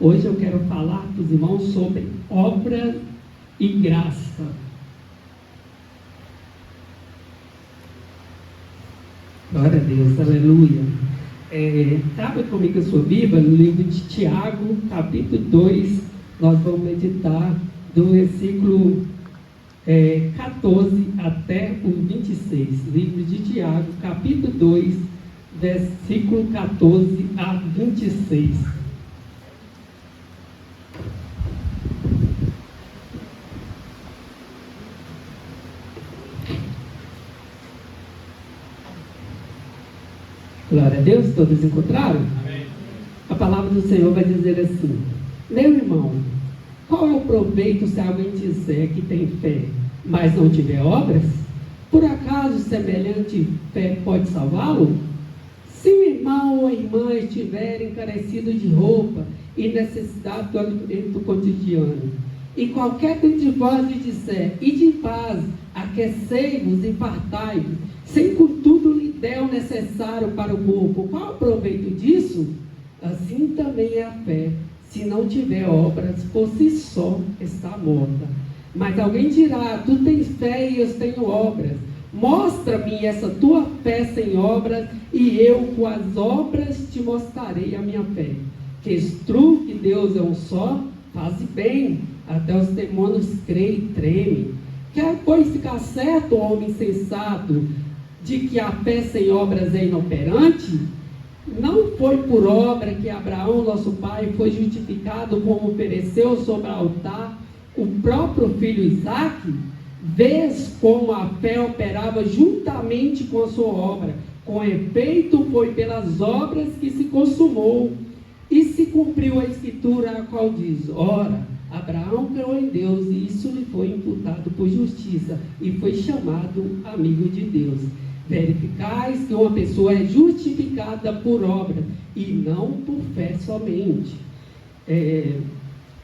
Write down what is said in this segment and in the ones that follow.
Hoje eu quero falar para os irmãos sobre obra e graça. Glória a Deus, aleluia. Abre comigo a sua Bíblia no livro de Tiago, capítulo 2. Nós vamos meditar do versículo 14 até o 26. Livro de Tiago, capítulo 2, versículo 14 a 26. Glória a Deus, todos encontraram? Amém. A palavra do Senhor vai dizer assim: meu irmão, qual é o proveito se alguém disser que tem fé, mas não tiver obras? Por acaso semelhante fé pode salvá-lo? Se o irmão ou a irmã estiverem carecidos de roupa e necessidade do alimento cotidiano, e qualquer de vós lhe disser, ide em paz, aquecei-vos e fartai-vos, sem contudo lhe der o necessário para o corpo, qual o proveito disso? Assim também é a fé, se não tiver obras, por si só está morta. Mas alguém dirá, tu tens fé e eu tenho obras. Mostra-me essa tua fé sem obras, e eu com as obras te mostrarei a minha fé. Que tu que Deus é um só, faze bem, até os demônios creem e tremem. Quer, pois, ficar certo, homem sensato, de que a fé sem obras é inoperante? Não foi por obra que Abraão, nosso pai, foi justificado como ofereceu sobre o altar o próprio filho Isaque? Vês como a fé operava juntamente com a sua obra. Com efeito, foi pelas obras que se consumou e se cumpriu a escritura, a qual diz: ora, Abraão creu em Deus e isso lhe foi imputado por justiça e foi chamado amigo de Deus. Verificais que uma pessoa é justificada por obra e não por fé somente.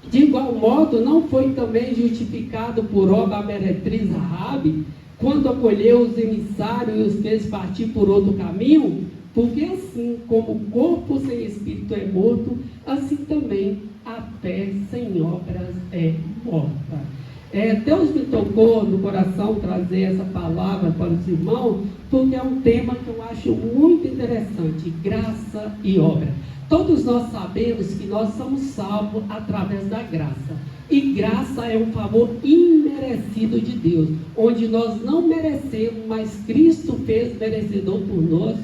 De igual modo, não foi também justificado por obra a meretriz Raabe, quando acolheu os emissários e os fez partir por outro caminho? Porque assim como o corpo sem espírito é morto, assim também a fé sem obras é morta. Deus me tocou no coração trazer essa palavra para os irmãos, porque é um tema que eu acho muito interessante: graça e obra. Todos nós sabemos que nós somos salvos através da graça. E graça é um favor imerecido de Deus, onde nós não merecemos, mas Cristo fez merecedor por nós,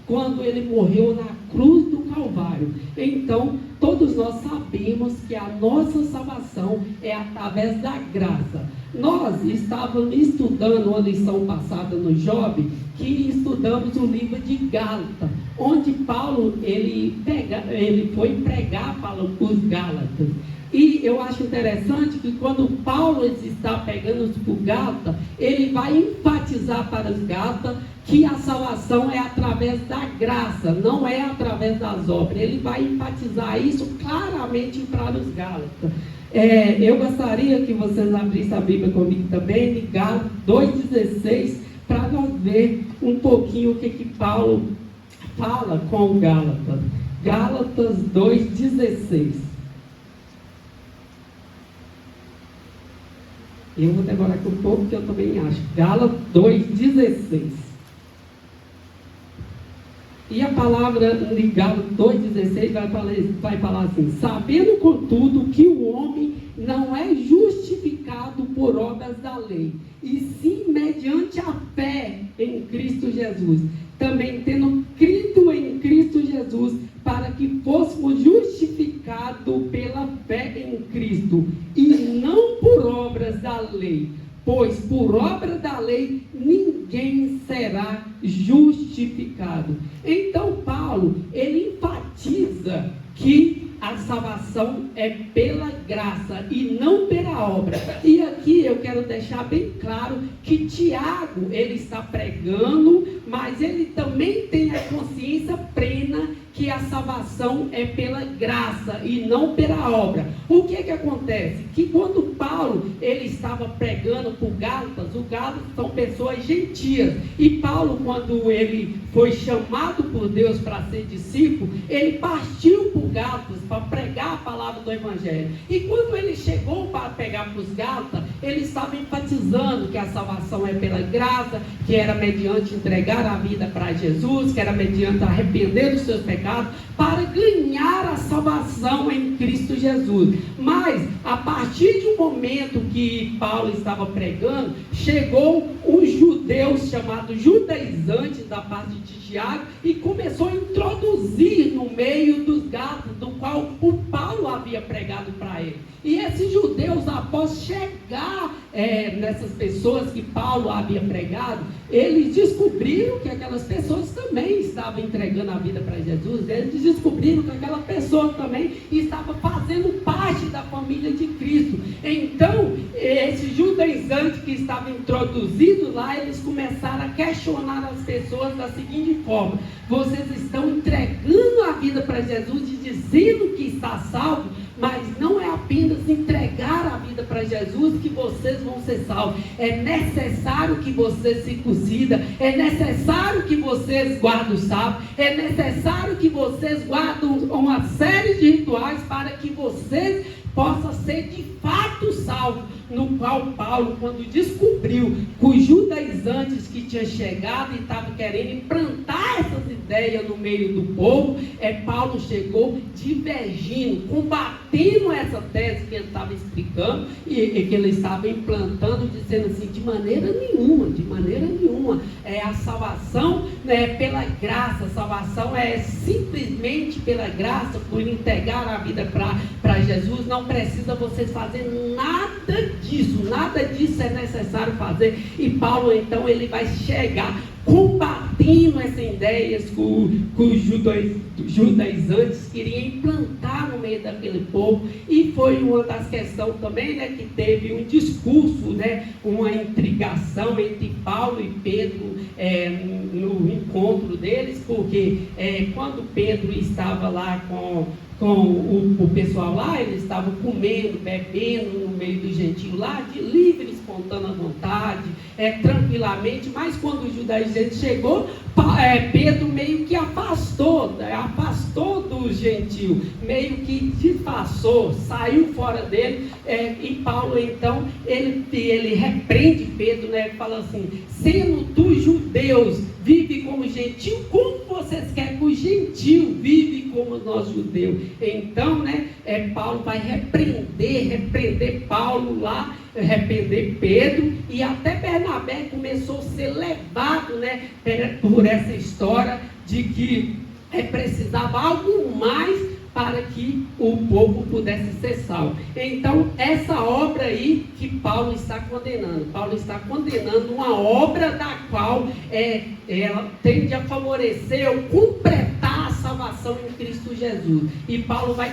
quando Ele morreu na cruz do Calvário. Então, todos nós sabemos que a nossa salvação é através da graça. Nós estávamos estudando uma lição passada no Job, que estudamos o livro de Gálatas, onde Paulo ele foi pregar para os Gálatas. E eu acho interessante que quando Paulo está pegando por Gálatas, ele vai enfatizar para os Gálatas que a salvação é através da graça, não é através das obras. Ele vai enfatizar isso claramente para os Gálatas. Eu gostaria que vocês abrissem a Bíblia comigo também, em Gálatas 2,16, para nós ver um pouquinho o que Paulo fala com Gálatas. Gálatas 2,16. Eu vou demorar aqui um pouco, porque eu também acho. Gálatas 2,16. E a palavra de Gálatas 2,16 vai falar assim: sabendo, contudo, que o homem não é justificado por obras da lei, e sim mediante a fé em Cristo Jesus, também tendo crido em Cristo Jesus, para que fôssemos justificados pela fé em Cristo, e não por obras da lei, pois por obra da lei ninguém será justificado. Então Paulo, ele enfatiza que a salvação é pela graça e não pela obra. E aqui eu quero deixar bem claro que Tiago, ele está pregando, mas ele também tem a consciência plena que a salvação é pela graça e não pela obra. O que acontece? Que quando Paulo ele estava pregando por Gálatas, os Gálatas são pessoas gentias, e Paulo, quando ele foi chamado por Deus para ser discípulo, ele partiu por Gálatas para pregar a palavra do Evangelho. E quando ele chegou para pegar para os Gálatas, ele estava enfatizando que a salvação é pela graça, que era mediante entregar a vida para Jesus, que era mediante arrepender dos seus pecados, para ganhar a salvação em Cristo Jesus. Mas, a partir de um momento que Paulo estava pregando, chegou um judeu chamado judaizante da parte de Tiago e começou a introduzir no meio dos Gálatas, do qual o Paulo havia pregado para ele. E esses judeus, após chegar nessas pessoas que Paulo havia pregado, eles descobriram que aquelas pessoas também estavam entregando a vida para Jesus. Eles descobriram que aquela pessoa também estava fazendo parte da família de Cristo. Então, esses judaizantes que estavam introduzidos lá, eles começaram a questionar as pessoas da seguinte forma: vocês estão entregando a vida para Jesus e dizendo que está salvo, mas não é apenas entregar a vida para Jesus que vocês vão ser salvos. É necessário que vocês circuncidam, é necessário que vocês guardem o sábado, é necessário que vocês guardem uma série de rituais para que vocês possam ser de fato salvos. No qual Paulo, quando descobriu que os judaizantes que tinham chegado e estavam querendo implantar essas ideias no meio do povo, Paulo chegou divergindo, combatendo essa tese que ele estava explicando e que ele estava implantando, dizendo assim: de maneira nenhuma, a salvação é pela graça, a salvação é simplesmente pela graça, por entregar a vida para Jesus. Não precisa vocês fazer nada disso é necessário fazer. E Paulo então ele vai chegar combatendo essas ideias que os judaizantes queriam implantar no meio daquele povo. E foi uma das questões também, né, que teve um discurso, né, uma intrigação entre Paulo e Pedro no encontro deles, porque quando Pedro estava lá com o pessoal lá, eles estavam comendo, bebendo no meio do gentio lá, de livre, espontânea vontade, tranquilamente. Mas quando o judaizante chegou, Pedro meio que afastou do gentio, meio que disfarçou, saiu fora dele, e Paulo então, ele repreende Pedro, né, fala assim: sendo tu judeus, vive como gentil, como vocês querem que o gentil vive como nós judeus? Então, né, Paulo vai repreender Paulo lá, repreender Pedro, e até Bernabé começou a ser levado, né, por essa história de que precisava algo mais para que o povo pudesse ser salvo. Então, essa obra aí que Paulo está condenando uma obra da qual ela tende a favorecer ou completar a salvação em Cristo Jesus. E Paulo vai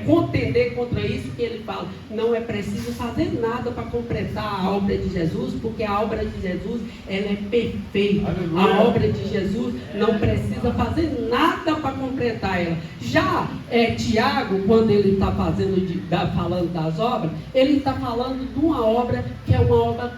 contender contra isso, que ele fala: não é preciso fazer nada para completar a obra de Jesus, porque a obra de Jesus ela é perfeita. Aleluia. A obra de Jesus não precisa fazer nada para completar ela. Já Tiago, quando ele está falando das obras, ele está falando de uma obra que é uma obra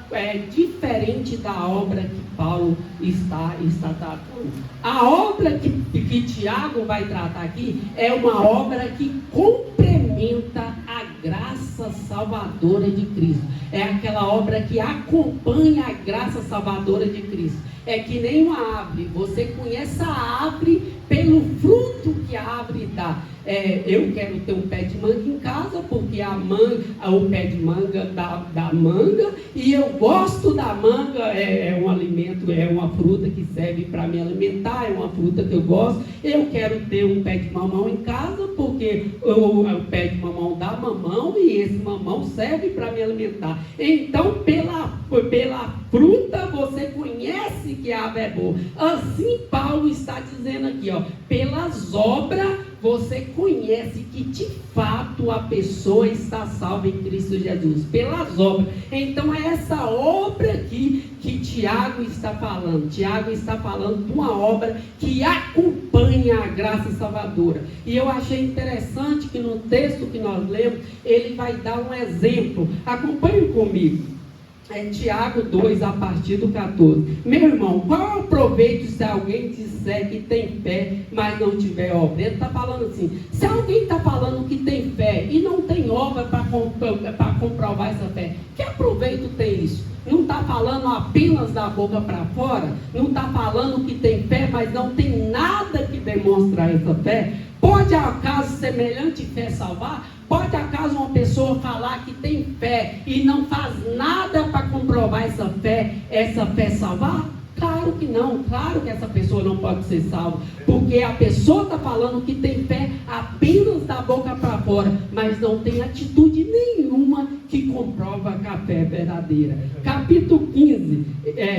diferente da obra que Paulo está tratando. A obra que Tiago vai tratar aqui é uma obra que complementa a graça salvadora de Cristo. É aquela obra que acompanha a graça salvadora de Cristo. É que nem uma árvore. Você conhece a árvore pelo fruto que a árvore dá. Eu quero ter um pé de manga em casa, porque o pé de manga dá manga, e eu gosto da manga, é um alimento, é uma fruta que serve para me alimentar, é uma fruta que eu gosto. Eu quero ter um pé de mamão em casa, porque o pé de mamão dá mamão, e esse mamão serve para me alimentar. Então, pela fruta, você conhece que a árvore é boa. Assim Paulo está dizendo aqui, pelas obras você conhece que de fato a pessoa está salva em Cristo Jesus, pelas obras. Então é essa obra aqui que Tiago está falando. Tiago está falando de uma obra que acompanha a graça salvadora. E eu achei interessante que no texto que nós lemos, ele vai dar um exemplo. Acompanhe comigo. É Tiago 2, a partir do 14. Meu irmão, qual é o proveito se alguém disser que tem fé, mas não tiver obra? Ele está falando assim, se alguém está falando que tem fé e não tem obra para comprovar essa fé, que proveito tem isso? Não está falando apenas da boca para fora? Não está falando que tem fé, mas não tem nada que demonstrar essa fé? Pode acaso semelhante fé salvar? Pode acaso uma pessoa falar que tem fé e não faz nada para comprovar essa fé salvar? Claro que não, claro que essa pessoa não pode ser salva, porque a pessoa está falando que tem fé apenas da boca para fora, mas não tem atitude nenhuma que comprova que a fé é verdadeira. Capítulo 15,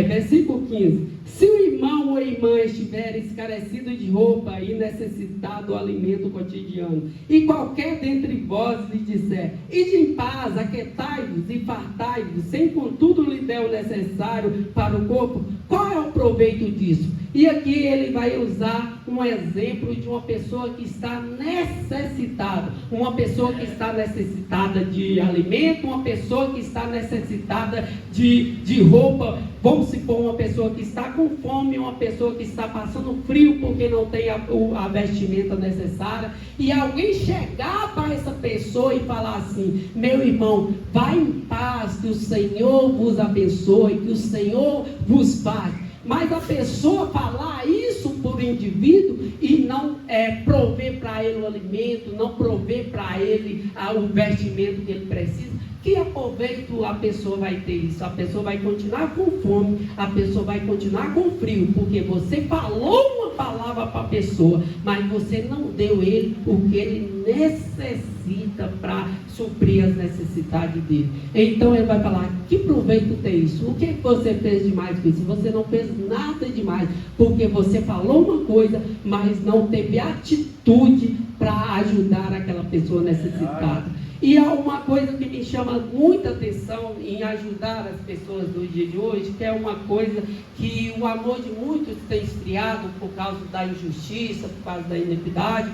versículo 15. Se o irmão ou irmã estiver escarecido de roupa e necessitado do alimento cotidiano, e qualquer dentre vós lhe disser, ide em paz, aquietai-vos e fartai-vos, sem contudo lhe der o necessário para o corpo, qual é o proveito disso? E aqui ele vai usar um exemplo de uma pessoa que está necessitada, uma pessoa que está necessitada de alimento, uma pessoa que está necessitada de roupa. Vamos supor uma pessoa que está com fome, uma pessoa que está passando frio porque não tem a vestimenta necessária, e alguém chegar para essa pessoa e falar assim, meu irmão, vai em paz, que o Senhor vos abençoe, que o Senhor vos pague. Mas a pessoa falar isso por indivíduo e não prover para ele o alimento, não prover para ele o vestimento que ele precisa, que aproveito a pessoa vai ter isso? A pessoa vai continuar com fome, a pessoa vai continuar com frio, porque você falou uma palavra para a pessoa, mas você não deu ele o que ele necessita para suprir as necessidades dele. Então ele vai falar, que proveito tem isso? O que você fez demais com isso? Você não fez nada demais, porque você falou uma coisa, mas não teve atitude para ajudar aquela pessoa necessitada. E há uma coisa que me chama muita atenção em ajudar as pessoas do dia de hoje, que é uma coisa que o amor de muitos tem esfriado por causa da injustiça, por causa da iniquidade,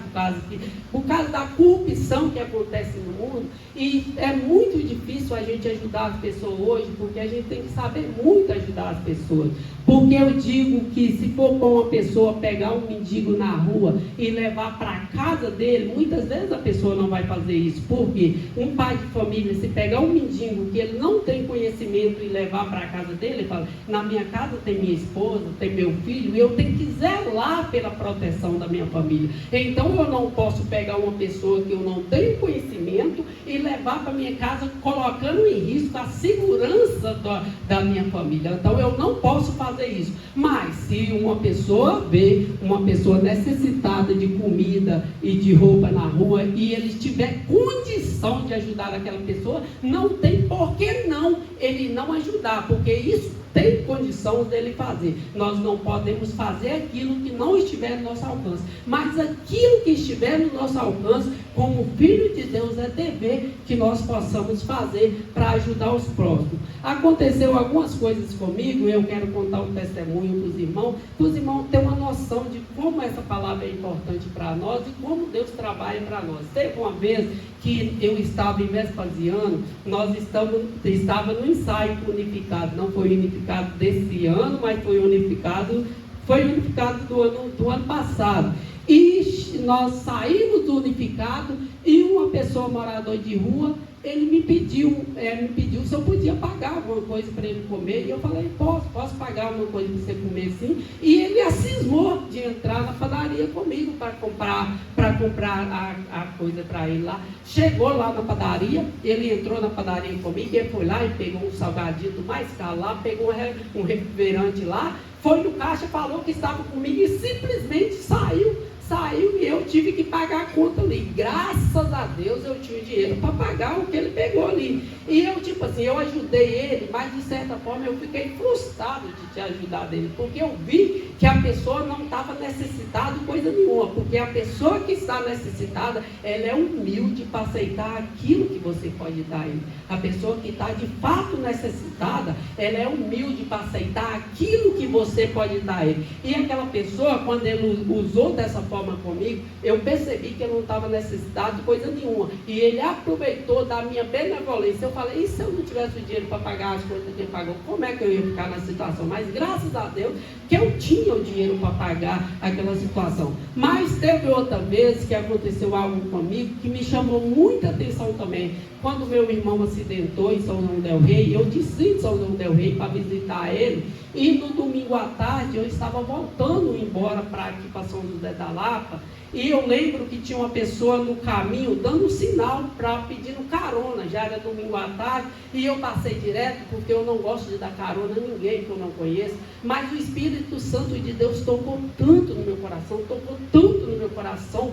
por causa da corrupção que acontece no mundo. E é muito difícil a gente ajudar as pessoas hoje, porque a gente tem que saber muito ajudar as pessoas. Porque eu digo que se for para uma pessoa pegar um mendigo na rua e levar para a casa dele, muitas vezes a pessoa não vai fazer isso. Por quê? Um pai de família, se pegar um mendigo que ele não tem conhecimento e levar para a casa dele, ele fala, na minha casa tem minha esposa, tem meu filho, e eu tenho que zelar pela proteção da minha família. Então eu não posso pegar uma pessoa que eu não tenho conhecimento e levar para minha casa, colocando em risco a segurança da minha família. Então eu não posso fazer isso. Mas se uma pessoa vê uma pessoa necessitada de comida e de roupa na rua e ele tiver condição de ajudar aquela pessoa, não tem por que não ele não ajudar, porque isso tem condição dele fazer. Nós não podemos fazer aquilo que não estiver no nosso alcance, mas aquilo que estiver no nosso alcance, como filho de Deus, é dever que nós possamos fazer para ajudar os próximos. Aconteceu algumas coisas comigo, eu quero contar um testemunho para os irmãos terem uma noção de como essa palavra é importante para nós e como Deus trabalha para nós. Teve uma vez que eu estava em Vespasiano, nós estava no ensaio unificado, não foi unificado desse ano, mas foi unificado do ano passado. E nós saímos do unificado e uma pessoa morador de rua, ele me pediu se eu podia pagar alguma coisa para ele comer, e eu falei, posso pagar alguma coisa para você comer sim, e ele acismou de entrar na padaria comigo para comprar a coisa para ele lá. Chegou lá na padaria, ele entrou na padaria comigo, ele foi lá e pegou um salgadinho do mais caro lá, pegou um refrigerante lá, foi no caixa, falou que estava comigo e simplesmente saiu saiu e eu tive que pagar a conta ali. Graças a Deus eu tinha dinheiro para pagar o que ele pegou ali. E eu, tipo assim, eu ajudei ele, mas de certa forma eu fiquei frustrado de ter ajudado ele, porque eu vi que a pessoa não estava necessitada de coisa nenhuma, porque a pessoa que está necessitada, ela é humilde para aceitar aquilo que você pode dar a ele. A pessoa que está de fato necessitada, ela é humilde para aceitar aquilo que você pode dar a ele. E aquela pessoa, quando ele usou dessa forma comigo, eu percebi que ele não estava necessitado de coisa nenhuma, e ele aproveitou da minha benevolência. Eu falei, e se eu não tivesse o dinheiro para pagar as coisas que ele pagou, como é que eu ia ficar na situação? Mas graças a Deus que eu tinha o dinheiro para pagar aquela situação. Mas teve outra vez que aconteceu algo comigo que me chamou muita atenção também. Quando meu irmão acidentou em São João del Rei, eu desci de São João del Rei para visitar ele, e no domingo à tarde eu estava voltando embora para aqui, para São José da Lapa, e eu lembro que tinha uma pessoa no caminho dando sinal para pedindo carona. Já era domingo à tarde e eu passei direto, porque eu não gosto de dar carona a ninguém que eu não conheço, mas o Espírito Santo de Deus tocou tanto no meu coração,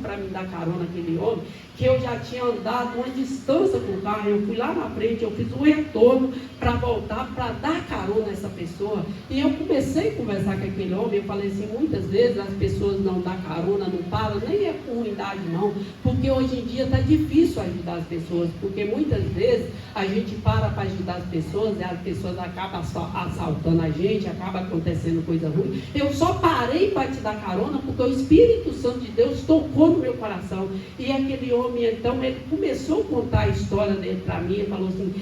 para me dar carona aquele homem, que eu já tinha andado uma distância com o carro. Eu fui lá na frente, eu fiz um retorno para voltar, para dar carona a essa pessoa, e eu comecei a conversar com aquele homem. Eu falei assim, muitas vezes as pessoas não dão carona, não param, nem é por ruindade não, porque hoje em dia está difícil ajudar as pessoas, porque muitas vezes a gente para ajudar as pessoas e as pessoas acabam assaltando a gente, acaba acontecendo coisa ruim. Eu só parei para te dar carona porque o Espírito Santo de Deus tocou no meu coração. E aquele homem, então, ele começou a contar a história dele para mim. Ele falou assim,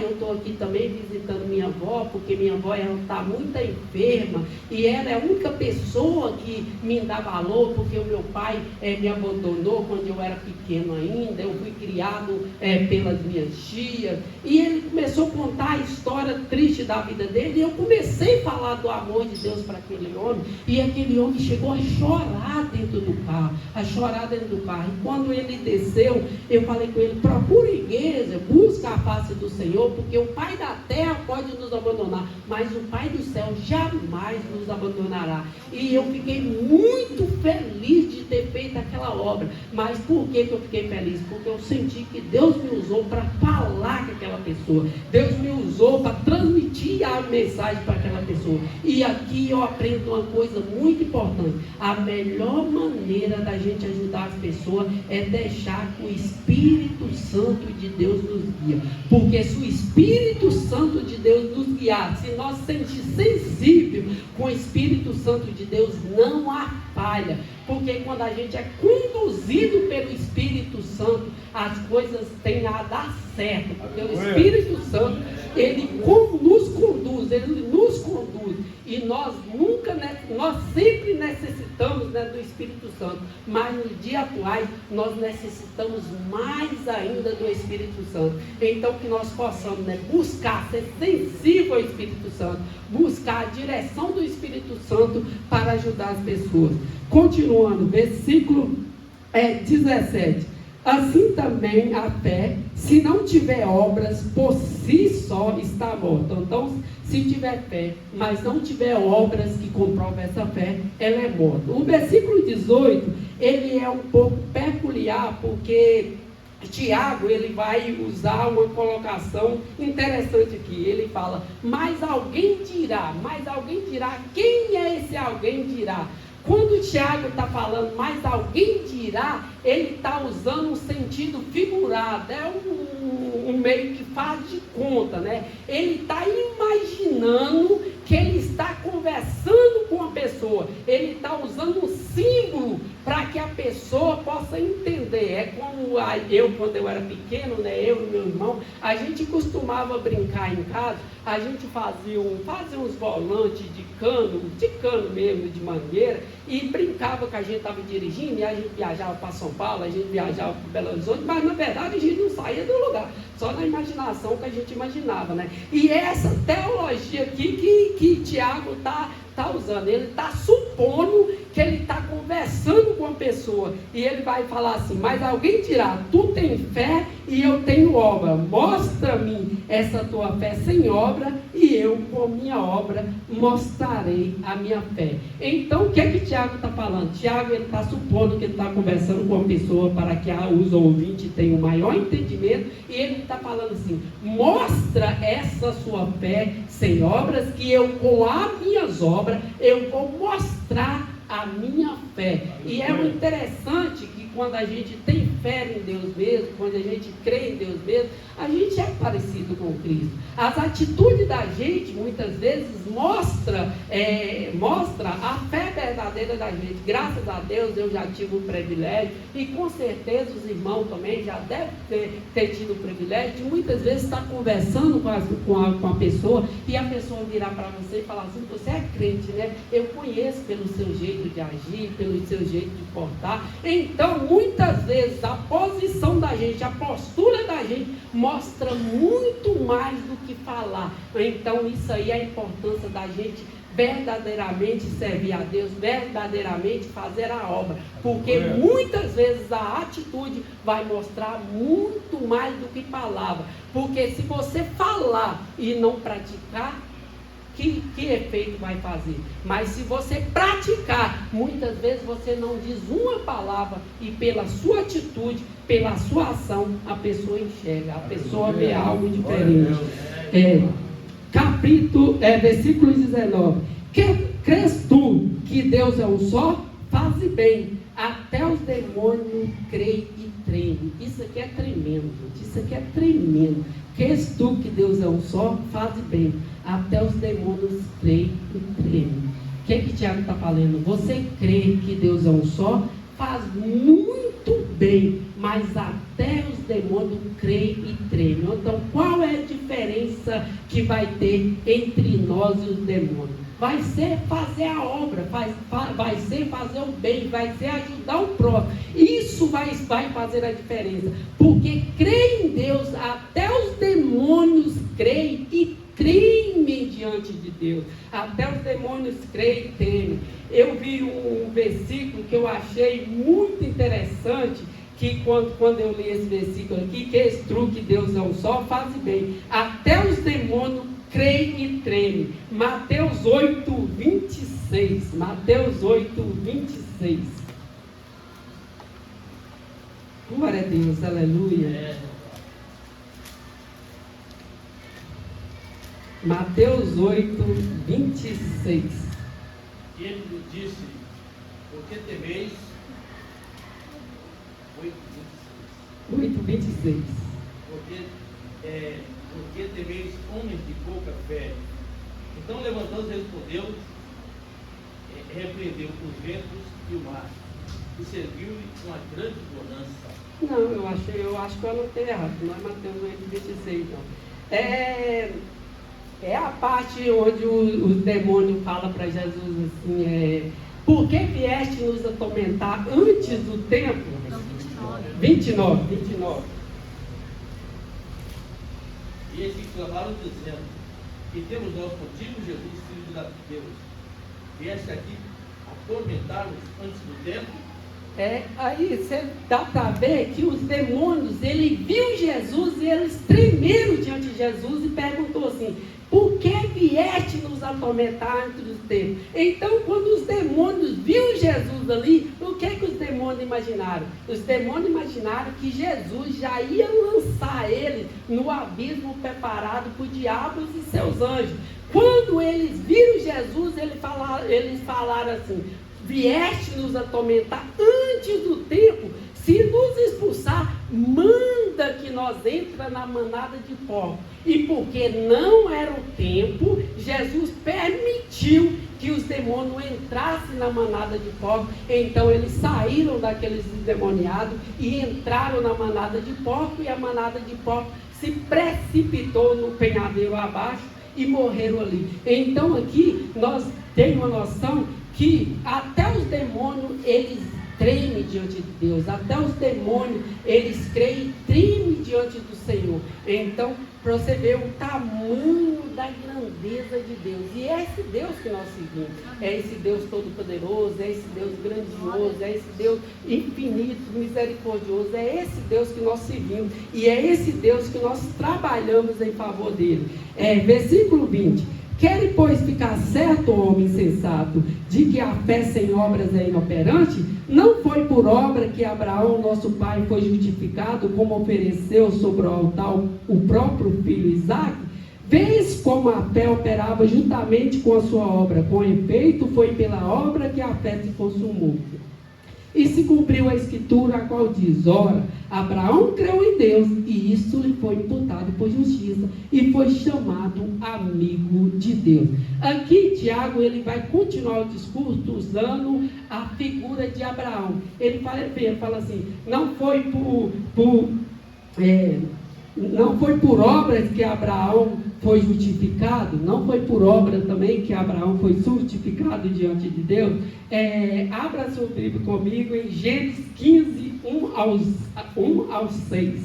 eu estou aqui também visitando minha avó, porque minha avó está muito enferma, e ela é a única pessoa que me dá valor, porque o meu pai me abandonou quando eu era pequeno ainda, eu fui criado pelas minhas tias. E ele começou a contar a história triste da vida dele, e eu comecei a falar do amor de Deus para aquele homem, e aquele homem chegou a chorar dentro do carro, e quando ele desceu, eu falei com ele, procura a igreja, busca a face do Senhor, porque o Pai da terra pode nos abandonar, mas o Pai do céu jamais nos abandonará. E eu fiquei muito feliz de ter feito aquela obra. Mas por que eu fiquei feliz? Porque eu senti que Deus me usou para falar com aquela pessoa, Deus me usou para transmitir a mensagem para aquela pessoa. E aqui eu aprendo uma coisa muito importante: a melhor maneira da gente ajudar as pessoas é deixar que o Espírito Santo de Deus nos guia. Porque se o Espírito Santo de Deus nos guiar, se nós sentir sensível com o Espírito Santo de Deus, não há falha. Porque quando a gente é conduzido pelo Espírito Santo, as coisas tendem a dar certo. Porque o Espírito Santo, ele nos conduz. E nós sempre necessitamos do Espírito Santo. Mas nos dias atuais, nós necessitamos mais ainda do Espírito Santo. Então que nós possamos buscar, ser sensível ao Espírito Santo, buscar a direção do Espírito Santo para ajudar as pessoas. Continuando, versículo 17. Assim também a fé, se não tiver obras, por si só está morta. Então, se tiver fé, mas não tiver obras que comprovam essa fé, ela é morta. O versículo 18, ele é um pouco peculiar, porque Tiago, ele vai usar uma colocação interessante aqui. Ele fala, mas alguém dirá, quem é esse alguém dirá? Quando o Tiago está falando, mas alguém dirá, ele está usando um sentido figurado, um meio que faz de conta, Ele está imaginando que ele está conversando com a pessoa, ele está usando um símbolo para que a pessoa possa entender. É como eu, quando eu era pequeno, eu e meu irmão, a gente costumava brincar em casa, a gente fazia uns volantes de cano mesmo, de mangueira, e brincava que a gente estava dirigindo, e a gente viajava para São Paulo, a gente viajava para Belo Horizonte, mas na verdade a gente não saía do lugar, só na imaginação que a gente imaginava, E é essa teologia aqui que Tiago está usando. Ele está supondo que ele está conversando com a pessoa e ele vai falar assim, mas alguém dirá, tu tens fé e eu tenho obra, mostra-me essa tua fé sem obra e eu com minha obra mostrarei a minha fé. Então o que é que Tiago está falando? Tiago está supondo que ele está conversando com a pessoa para que os ouvintes tenham o maior entendimento e ele está falando assim, mostra essa sua fé sem obras que eu com as minhas obras eu vou mostrar a minha fé. E é muito interessante que quando a gente tem fé em Deus mesmo, quando a gente crê em Deus mesmo, a gente é parecido com Cristo. As atitudes da gente muitas vezes mostra a fé verdadeira da gente. Graças a Deus eu já tive o privilégio, e com certeza os irmãos também já devem ter tido o privilégio de muitas vezes estar conversando com a pessoa e a pessoa virar para você e falar assim, você é crente, né? Eu conheço pelo seu jeito de agir, pelo seu jeito de portar. Então muitas vezes a posição da gente, a postura da gente mostra muito mais do que falar. Então isso aí é a importância da gente verdadeiramente servir a Deus, verdadeiramente fazer a obra, porque muitas vezes a atitude vai mostrar muito mais do que palavra, porque se você falar e não praticar, que efeito vai fazer? Mas se você praticar, muitas vezes você não diz uma palavra e pela sua atitude, pela sua ação, a pessoa enxerga, a pessoa vê algo diferente. Versículo 19. Crês tu que Deus é um só? Faze bem. Até os demônios creem e tremem. Isso aqui é tremendo, gente. Isso aqui é tremendo. Crês tu que Deus é um só? Faze bem. Até os demônios creem e tremem. O que Tiago está falando? Você crê que Deus é um só? Faz muito bem, mas até os demônios creem e tremem. Então, qual é a diferença que vai ter entre nós e os demônios? Vai ser fazer a obra, vai ser fazer o bem, vai ser ajudar o próximo. Isso vai fazer a diferença, porque crer em Deus, até os demônios creem e tremem diante de Deus. Até os demônios creem e tremem. Eu vi um versículo que eu achei muito interessante, que quando eu li esse versículo aqui, que esse truque Deus é um só, faz bem. Até os demônios creem e tremem. Mateus 8, 26. Mateus 8, 26. Glória a Deus, aleluia. Mateus 8, 26. E ele lhe disse, por que temeis? 8, 26. Porque temeis homens de pouca fé? Então levantando-se respondeu, repreendeu os ventos e o mar, e serviu-lhe uma grande bonança. Não, eu acho que eu anotei errado, não é Mateus 8, 26, não. É a parte onde os demônios falam para Jesus assim, por que vieste nos atormentar antes do tempo? Não, 29. E eles clamaram dizendo, que temos nós contigo, Jesus, Filho de Deus, vieste aqui atormentar-nos antes do tempo? Aí você dá para ver que os demônios, ele viu Jesus e eles tremeram diante de Jesus e perguntou assim, por que vieste nos atormentar antes do tempo? Então, quando os demônios viram Jesus ali, o que os demônios imaginaram? Os demônios imaginaram que Jesus já ia lançar ele no abismo preparado por diabos e seus anjos. Quando eles viram Jesus, eles falaram assim, vieste nos atormentar antes do tempo, se nos expulsar, manda que nós entra na manada de porcos. E porque não era o tempo, Jesus permitiu que os demônios entrassem na manada de porcos. Então eles saíram daqueles endemoniados e entraram na manada de porcos, e a manada de porcos se precipitou no penhadeiro abaixo e morreram ali. Então aqui nós temos uma noção que até os demônios, eles tremem diante de Deus, até os demônios, eles creem e tremem diante do Senhor. Então, para você ver o tamanho da grandeza de Deus. E é esse Deus que nós seguimos. É esse Deus todo-poderoso, é esse Deus grandioso, é esse Deus infinito, misericordioso. É esse Deus que nós seguimos. E é esse Deus que nós trabalhamos em favor dele. Versículo 20. Quer, pois, ficar certo, homem sensato, de que a fé sem obras é inoperante? Não foi por obra que Abraão, nosso pai, foi justificado, como ofereceu sobre o altar o próprio filho Isaque? Vês como a fé operava juntamente com a sua obra. Com efeito, foi pela obra que a fé se consumou. E se cumpriu a escritura, a qual diz: ora, Abraão creu em Deus, e isso lhe foi imputado por justiça, e foi chamado amigo de Deus. Aqui, Tiago, ele vai continuar o discurso usando a figura de Abraão. Ele fala assim: não foi por obras que Abraão foi justificado, não foi por obra também que Abraão foi justificado diante de Deus. Abra sua Bíblia comigo em Gênesis 15, 1 ao 6.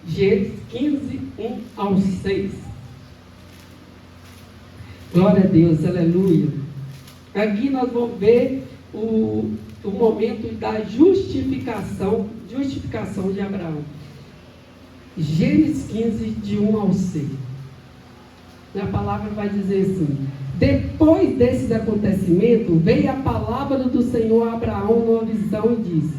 Gênesis 15, 1 ao 6. Glória a Deus, aleluia. Aqui nós vamos ver o momento da justificação de Abraão. Gênesis 15, de 1 ao 6. A palavra vai dizer assim: depois desses acontecimentos, veio a palavra do Senhor a Abraão numa visão e disse: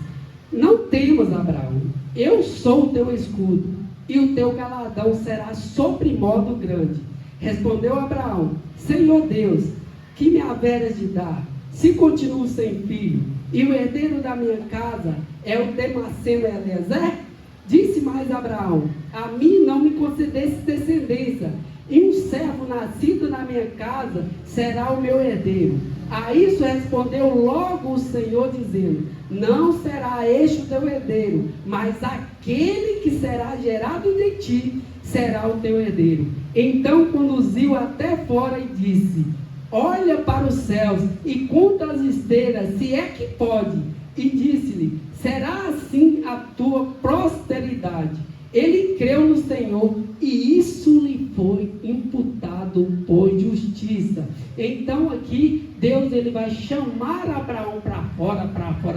não temas, Abraão, eu sou o teu escudo, e o teu galardão será sobremodo grande. Respondeu Abraão: Senhor Deus, que me haveras de dar, se continuo sem filho, e o herdeiro da minha casa é o Damasceno Eliezer? Disse mais Abraão: a mim não me concedesse descendência, e um servo nascido na minha casa será o meu herdeiro. A isso respondeu logo o Senhor, dizendo: não será este o teu herdeiro, mas aquele que será gerado de ti será o teu herdeiro. Então conduziu até fora e disse: olha para os céus e conta as estrelas, se é que pode. E disse-lhe: será assim a tua posteridade. Ele creu no Senhor, e isso lhe foi imputado por justiça. Então aqui, Deus ele vai chamar Abraão para fora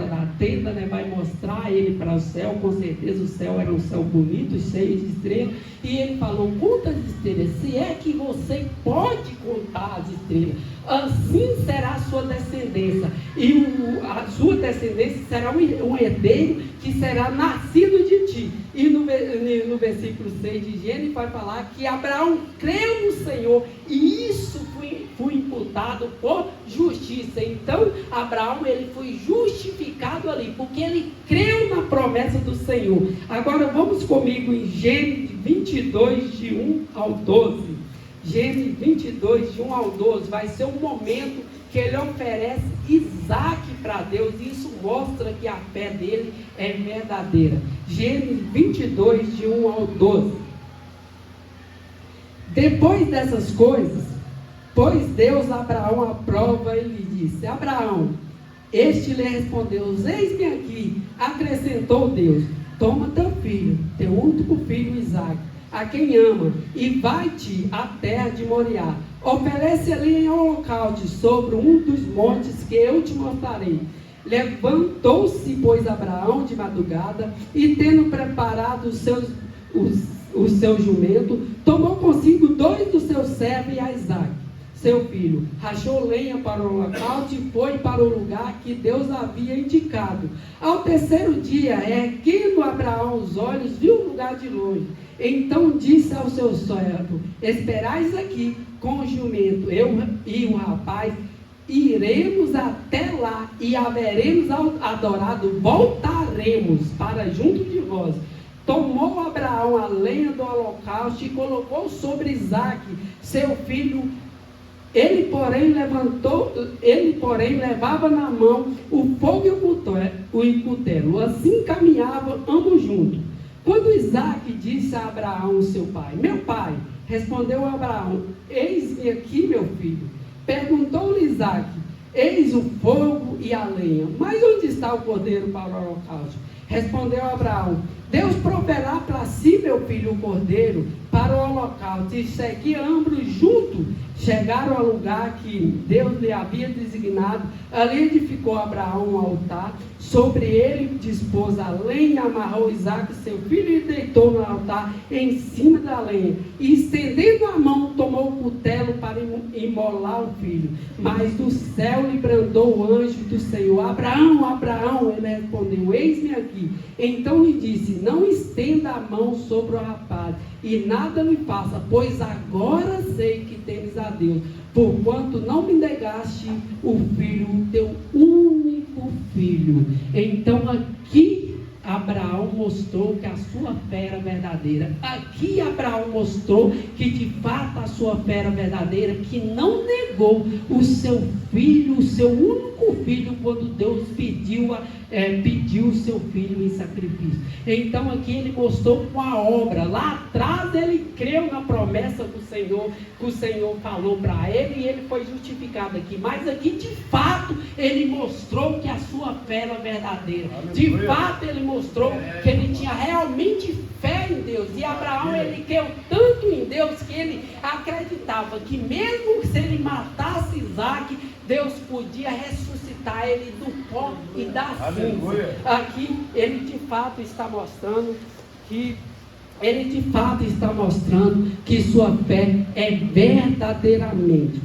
da tenda, né? Vai mostrar ele para o céu. Com certeza o céu era um céu bonito, cheio de estrelas. E ele falou: conta as estrelas, se é que você pode contar as estrelas. Assim será a sua descendência, e a sua descendência será um herdeiro que será nascido de ti. E no versículo 6 de Gênesis vai falar que Abraão creu no Senhor, e isso foi imputado por justiça. Então Abraão ele foi justificado ali, porque ele creu na promessa do Senhor. Agora vamos comigo em Gênesis 22, de 1 ao 12. Gênesis 22, de 1 ao 12, vai ser um momento que ele oferece Isaque para Deus, e isso mostra que a fé dele é verdadeira. Gênesis 22, de 1 ao 12. Depois dessas coisas, pôs Deus a Abraão à prova e lhe disse: Abraão, este lhe respondeu: eis-me aqui. Acrescentou Deus: toma teu filho, teu único filho Isaque, a quem ama, e vai-te à terra de Moriá. Oferece ali em holocausto sobre um dos montes que eu te mostrarei. Levantou-se, pois, Abraão de madrugada, e tendo preparado o seu jumento, tomou consigo 2 dos seus servos e a Isaque, seu filho, rachou lenha para o holocausto e foi para o lugar que Deus havia indicado. Ao terceiro dia, erguendo Abraão os olhos, viu o lugar de longe. Então disse ao seu servo: esperais aqui com o jumento, eu e o rapaz iremos até lá, e haveremos adorado, voltaremos para junto de vós. Tomou Abraão a lenha do holocausto e colocou sobre Isaque, seu filho. Ele, porém, levava na mão o fogo e o cutelo. Assim caminhavam ambos juntos. Quando Isaque disse a Abraão, seu pai: meu pai, respondeu Abraão: eis-me aqui, meu filho. Perguntou-lhe Isaque: eis o fogo e a lenha, mas onde está o cordeiro para o holocausto? Respondeu Abraão: Deus proverá para si, meu filho, o cordeiro, para o holocausto. E seguir ambos juntos, chegaram ao lugar que Deus lhe havia designado. Ali edificou Abraão um altar, sobre ele dispôs a lenha, amarrou Isaque, seu filho, e deitou no altar em cima da lenha. E estendendo a mão, tomou o cutelo para imolar o filho. Mas do céu lhe brandou o anjo do Senhor: Abraão, Abraão. Ele respondeu: eis-me aqui. Então lhe disse: não estenda a mão sobre o rapaz, e nada lhe faça, pois agora sei que temes a Deus, porquanto não me negaste o filho, o teu único filho. Então aqui Abraão mostrou que a sua fé era verdadeira. Aqui Abraão mostrou que de fato a sua fé era verdadeira, que não negou o seu filho, o seu único filho, quando Deus pediu o seu filho em sacrifício. Então aqui ele mostrou com a obra. Lá atrás ele creu na promessa do Senhor, que o Senhor falou para ele, e ele foi justificado aqui. Mas aqui de fato ele mostrou que a sua fé era verdadeira. De fato ele mostrou que ele tinha realmente fé em Deus. E Abraão, ele creu tanto em Deus que ele acreditava que mesmo se ele matasse Isaque, Deus podia ressuscitar ele do pó e da cinza. Aqui ele de fato está mostrando que sua fé é verdadeiramente.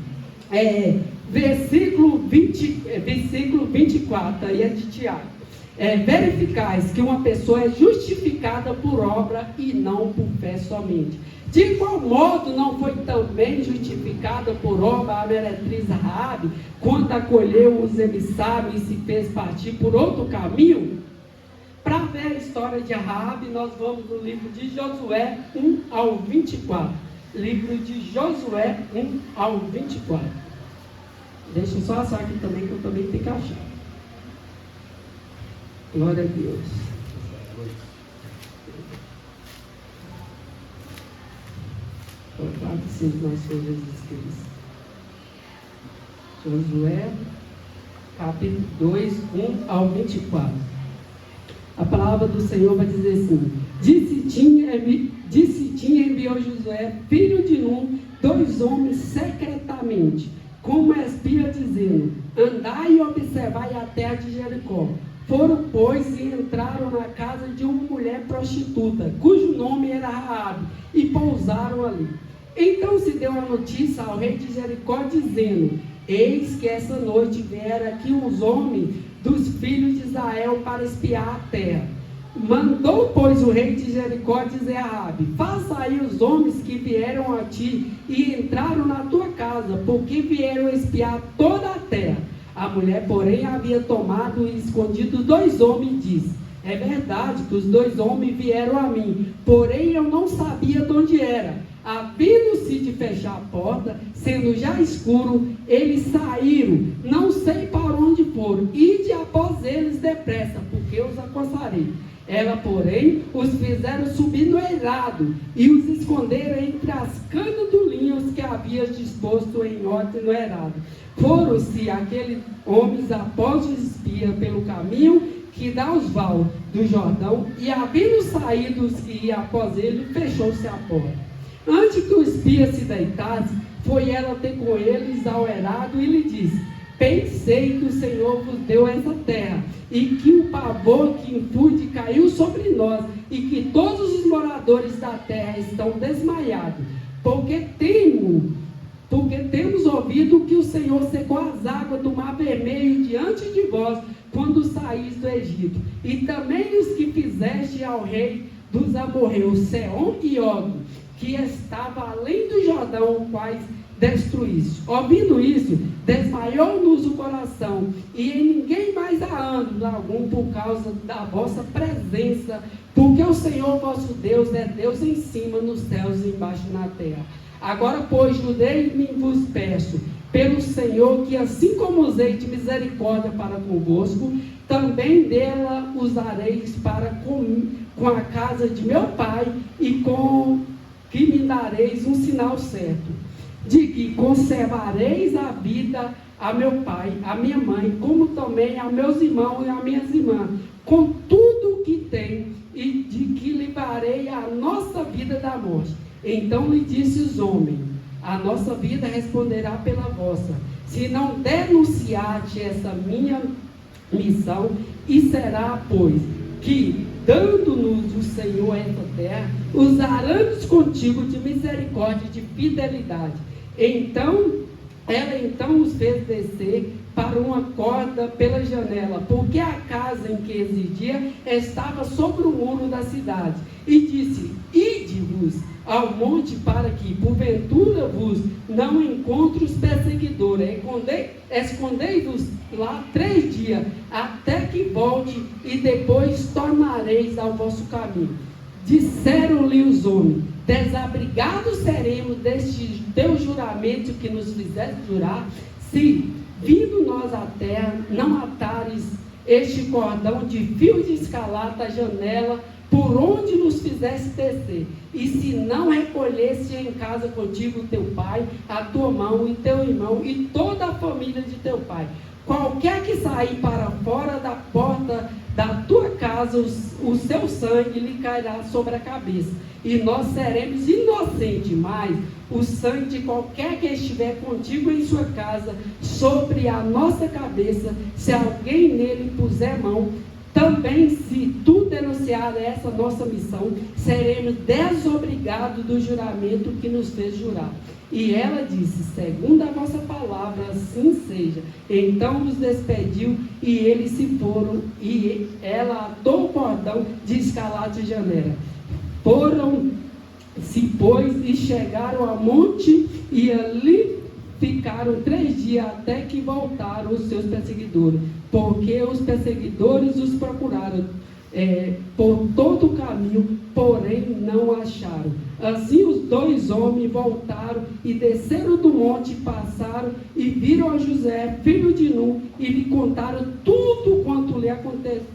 Versículo 24, aí é de Tiago. Verificais que uma pessoa é justificada por obra e não por fé somente. De igual modo não foi também justificada por obra a meretriz Raabe, quando acolheu os emissários e se fez partir por outro caminho? Para ver a história de Raabe, nós vamos no livro de Josué 1 ao 24. Livro de Josué 1 ao 24. Deixa eu só achar aqui também, que eu também tenho que achar. Glória a Deus. Louvado seja nosso Senhor Jesus Cristo. Josué, capítulo 2, 1 ao 24. A palavra do Senhor vai dizer assim: Disse tinha enviou Josué, filho de Num, 2 homens secretamente, como espia, dizendo: andai e observai a terra de Jericó. Foram, pois, e entraram na casa de uma mulher prostituta, cujo nome era Raabe, e pousaram ali. Então se deu a notícia ao rei de Jericó, dizendo: eis que essa noite vieram aqui uns homens dos filhos de Israel para espiar a terra. Mandou, pois, o rei de Jericó dizer a Raabe: faça aí os homens que vieram a ti e entraram na tua casa, porque vieram espiar toda a terra. A mulher, porém, havia tomado e escondido 2 homens, e disse: é verdade que os 2 homens vieram a mim, porém eu não sabia de onde era. Havendo-se de fechar a porta, sendo já escuro, eles saíram, não sei para onde foram. Ide após eles depressa, porque os alcançarei. Ela, porém, os fizeram subir no eirado e os esconderam entre as canas do linho que havia disposto em ordem no eirado. Foram-se aqueles homens após os espias pelo caminho que dá aos vales do Jordão, e havendo saído os que iam após ele, fechou-se a porta. Antes que o espia se deitasse, foi ela ter com eles ao eirado e lhe disse: pensei que o Senhor vos deu essa terra, e que o pavor que infunde caiu sobre nós, e que todos os moradores da terra estão desmaiados, porque temos ouvido que o Senhor secou as águas do Mar Vermelho diante de vós, quando saís do Egito, e também os que fizeste ao rei dos amorreus, Sehon e Og, que estava além do Jordão, quais destruísse. Ouvindo isso, desmaiou-nos o coração, e em ninguém mais há ânimo algum por causa da vossa presença, porque o Senhor vosso Deus é Deus em cima nos céus e embaixo na terra. Agora, pois, jurei-me vos peço, pelo Senhor, que assim como usei de misericórdia para convosco, também dela usareis para com a casa de meu pai, e com que me dareis um sinal certo, de que conservareis a vida a meu pai, a minha mãe, como também a meus irmãos e a minhas irmãs, com tudo tudo que tem e de que livrarei a nossa vida da morte. Então lhe disse os homens: a nossa vida responderá pela vossa, se não denunciarte essa minha missão, e será, pois, que, dando-nos o Senhor esta terra, usaremos contigo de misericórdia e de fidelidade. Ela os fez descer para uma corda pela janela, porque a casa em que residia estava sobre o muro da cidade, e disse: ide-vos ao monte, para que porventura vos não encontre os perseguidores, escondei-vos lá 3 dias, até que volte, e depois tornareis ao vosso caminho. Disseram-lhe os homens: desabrigados seremos deste teu juramento que nos fizeste jurar, se, vindo nós à terra, não atares este cordão de fio de escarlate à janela, por onde nos fizeste descer, e se não recolhesse em casa contigo teu pai, a tua mão e teu irmão, e toda a família de teu pai. Qualquer que sair para fora da porta da tua casa, o seu sangue lhe cairá sobre a cabeça, e nós seremos inocentes, mas o sangue de qualquer que estiver contigo em sua casa, sobre a nossa cabeça, se alguém nele puser mão, também se tu denunciar essa nossa missão, seremos desobrigados do juramento que nos fez jurar. E ela disse: segundo a vossa palavra, assim seja. Então os despediu, e eles se foram, e ela atou o cordão de escarlate e janela. Foram-se, pois, e chegaram ao monte, e ali ficaram 3 dias, até que voltaram os seus perseguidores, porque os perseguidores os procuraram por todo o caminho, porém não acharam. Assim os 2 homens voltaram e desceram do monte, passaram e viram a José, filho de Nun, e lhe contaram tudo quanto lhe acontecera.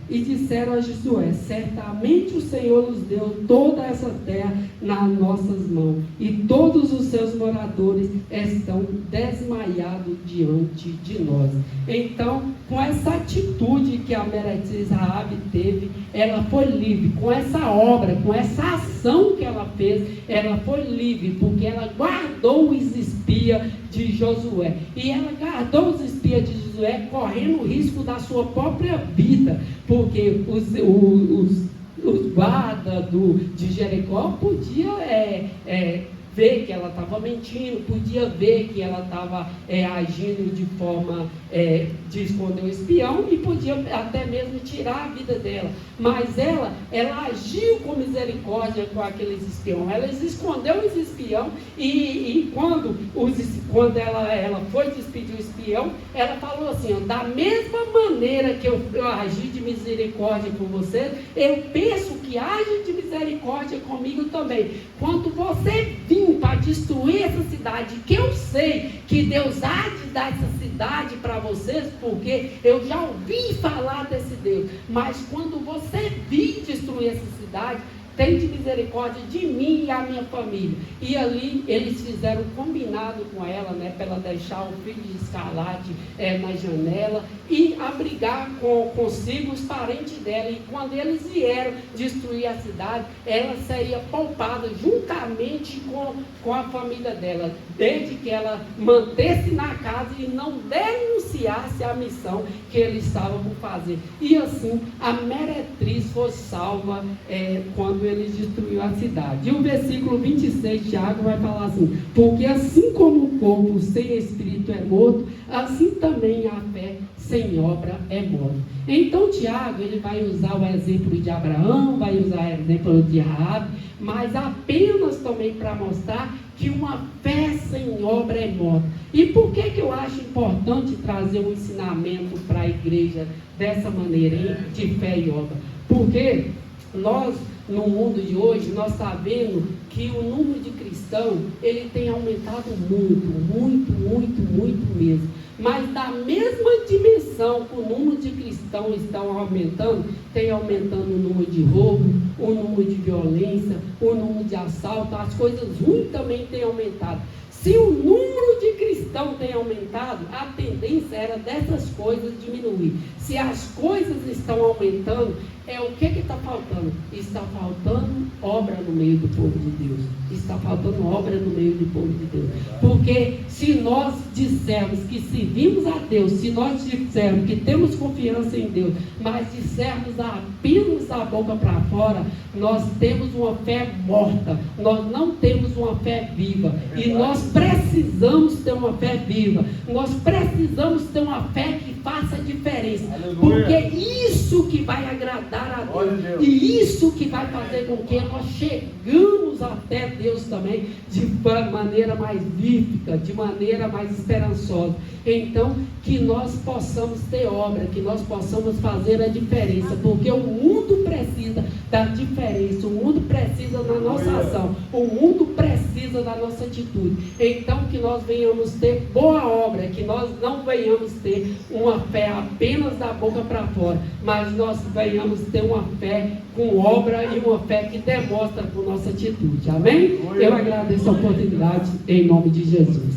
E disseram a Josué: certamente o Senhor nos deu toda essa terra nas nossas mãos, e todos os seus moradores estão desmaiados diante de nós. Então, com essa atitude que a meretriz Raabe teve, ela foi livre. Com essa obra, com essa ação que ela fez, ela foi livre, porque ela guardou os espias de Josué. E ela guardou os espias de Josué, correndo o risco da sua própria vida, porque os guardas de Jericó podiam ver que ela estava mentindo, podia ver que ela estava agindo de forma de esconder o espião, e podia até mesmo tirar a vida dela. Mas ela agiu com misericórdia com aqueles espiões. Ela escondeu os espião, e quando ela foi despedir o espião, ela falou assim: da mesma maneira que eu agi de misericórdia com vocês, eu penso que age de misericórdia comigo também. Quando você vir para destruir essa cidade, que eu sei que Deus há de dar essa cidade para vocês, porque eu já ouvi falar desse Deus, mas quando você vir destruir essa cidade, tem de misericórdia de mim e a minha família. E ali eles fizeram um combinado com ela, para ela deixar o filho de escarlate na janela e abrigar consigo os parentes dela. E quando eles vieram destruir a cidade, ela seria poupada juntamente com a família dela, desde que ela mantesse na casa e não denunciasse a missão que eles estavam por fazer. E assim a meretriz foi salva quando eles destruíram a cidade. E o versículo 26 de Tiago vai falar assim: porque assim como o corpo sem espírito é morto, assim também a fé sem obra é morta. Então Tiago, ele vai usar o exemplo de Abraão, vai usar o exemplo de Raabe, mas apenas também para mostrar que uma fé sem obra é morta. E por que eu acho importante trazer um ensinamento para a igreja dessa maneira, hein? De fé e obra? Porque nós, no mundo de hoje, nós sabemos que o número de cristãos, ele tem aumentado muito mesmo. Mas da mesma dimensão que o número de cristãos estão aumentando, tem aumentando o número de roubo, o número de violência, o número de assalto, as coisas ruins também têm aumentado. Se o número de cristãos tem aumentado, a tendência era dessas coisas diminuir. Se as coisas estão aumentando, o que está faltando? Está faltando obra no meio do povo de Deus. Está faltando obra no meio do povo de Deus. Porque se nós dissermos que servimos a Deus, se nós dissermos que temos confiança em Deus, mas dissermos apenas a boca para fora, nós temos uma fé morta, nós não temos uma fé viva. E nós precisamos ter uma fé viva. Nós precisamos ter uma fé que faça diferença. Aleluia. Porque isso que vai agradar a Deus, e isso que vai fazer com que nós chegamos até Deus também de maneira mais vívica, de maneira mais esperançosa. Então, que nós possamos ter obra, que nós possamos fazer a diferença, porque o mundo precisa da diferença, o mundo precisa da nossa ação, o mundo precisa da nossa atitude. Então, que nós venhamos ter boa obra, que nós não venhamos ter uma fé apenas da boca para fora, mas nós venhamos ter uma fé com obra e uma fé que demonstra com nossa atitude. Amém? Eu agradeço a oportunidade em nome de Jesus.